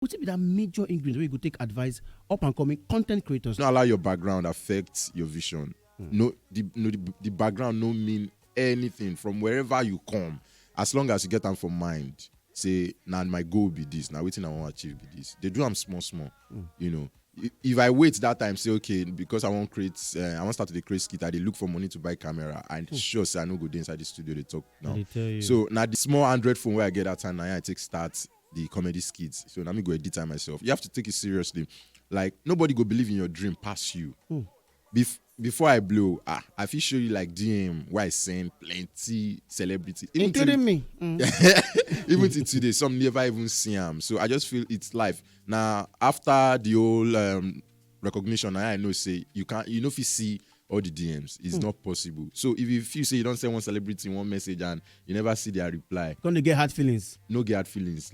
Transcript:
Would it be that major ingredient where you could take advice up and coming content creators? Don't allow your background affect your vision. The background no mean anything from wherever you come. As long as you get them from mind, say, now my goal be this. Now waiting I want to achieve be this. They do them small. You know. If I wait that time, say okay, because I want start to create skit, I they look for money to buy camera. And sure, say I no go there inside the studio, they talk now. So now the small Android phone where I get that time, now I take start the comedy skits. So now me go edit time myself. You have to take it seriously. Like nobody go believe in your dream past you. Before I blow, I feel show you like DM where I send plenty celebrity, including me. Even till today, some never even see them. So I just feel it's life. Now after the whole recognition, I know say you know if you see all the DMs, it's not possible. So if you say you don't send one celebrity one message and you never see their reply, Gonna get hard feelings. no get hard feelings.